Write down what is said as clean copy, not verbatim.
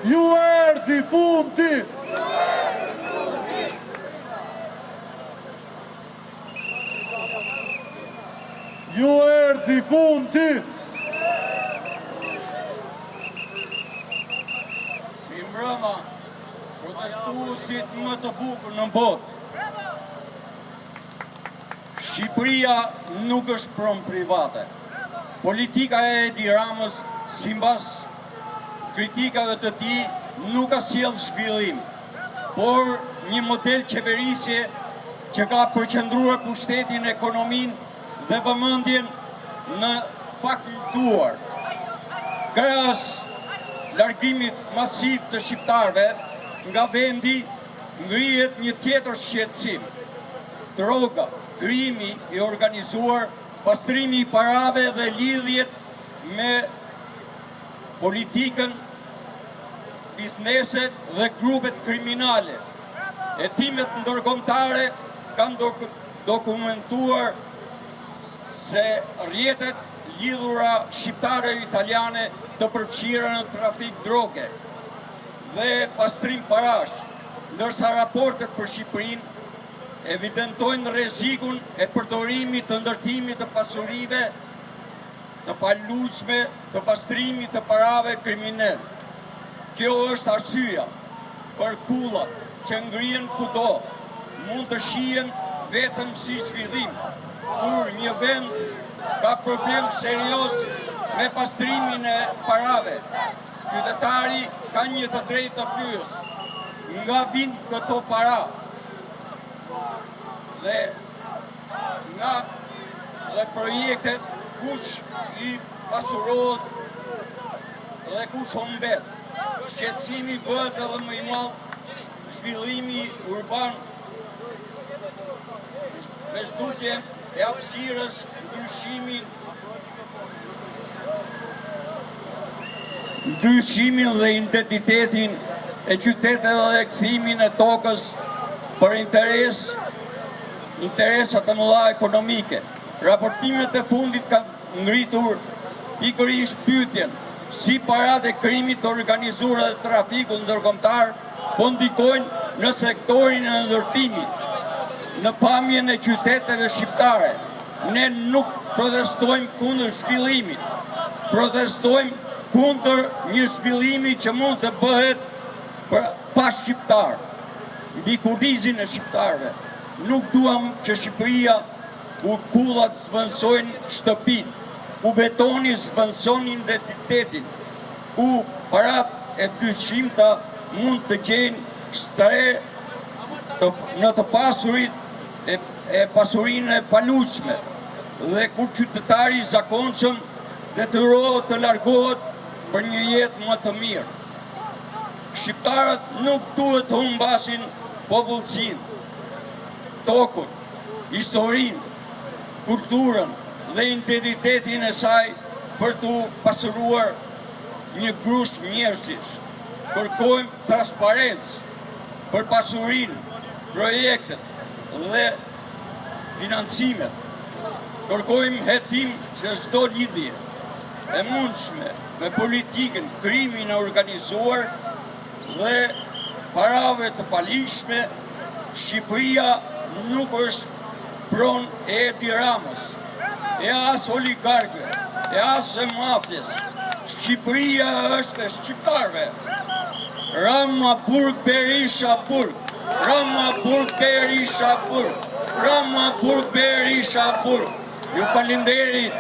Ju erdhi fundi! Ju erdhi fundi! Mbrëma, protestuesit më të bukur në botë. Shqipëria nuk është pronë private. Politika e Edi Ramës, sipas kritikave të tij, nuk ka sjellë zhvillim, por një model qeverisje që ka përqendruar pushtetin, ekonominë dhe vëmendjen në pakujtuar. Krahas largimit masiv të shqiptarëve nga vendi, ngrihet një tjetër shqetësim. Droga, krimi i organizuar, pastrimi i parave dhe lidhjet me politikën, bizneset dhe grupet kriminale. Hetimet ndërkombëtare kanë dokumentuar se rrjetet lidhura shqiptare-italiane të përfshira në trafik droge dhe pastrim parash, ndërsa raportet për Shqipërinë evidentojnë rrezikun e përdorimit të ndërtimit të pasurive të paluajtshme, të pastrimit të parave kriminal. Kjo është arsyeja për kullat që ngrihen kudo mund të shihen vetëm si zhvillim, kur një vend ka problem serioz me pastrimin e parave. Qytetari ka një të drejtë të pyesë, nga vijnë këto para dhe nga dhe projektet kush i pasurohet dhe kush humbet. Shqetësimi bëhet edhe më i madh, zhvillimi urban me zhdukjen e hapësirës, ndryshimin dhe identitetin e qytetit dhe kthimin e tokës për interesat të mëdha ekonomike. Raportimet e fundit kanë ngritur pikërisht pyetjen si paratë e krimit të organizuar dhe trafiku ndërkombëtar po ndikojnë në sektorin e ndërtimit, në pamjen e qyteteve shqiptare. Ne nuk protestojmë kundër zhvillimit, protestojmë kundër një zhvillimi që mund të bëhet pa shqiptar, mbi kurrizin e shqiptarëve. Nuk duam që Shqipëria ku kullat zvendësojnë shtëpinë, ku betoni zvendëson identitetin, ku parat e dyshimta mund të gjejnë shtre në të pasurit e pasurinë e paluajtshme, dhe ku qytetari i zakonshëm detyrohet të largohet për një jetë më të mirë. Shqiptarët nuk duhet të humbasin popullsinë, tokën, historinë, kulturën dhe identitetin e saj për të pasuruar një grusht njerëzish. Kërkojmë transparencë për pasurinë, projektet dhe financimet. Kërkojmë hetim që çdo lidhje e mundshme me politikën, krimin e organizuar dhe parave të palishme. Shqipëria nuk është pronë e Edi Ramës, e as oligarkëve, e as e mafjes. Shqipëria është e shqiptarëve. Rama Burg Berisha Burg, Rama Burg Berisha Burg, Rama Burg Berisha Burg. Ju falenderit.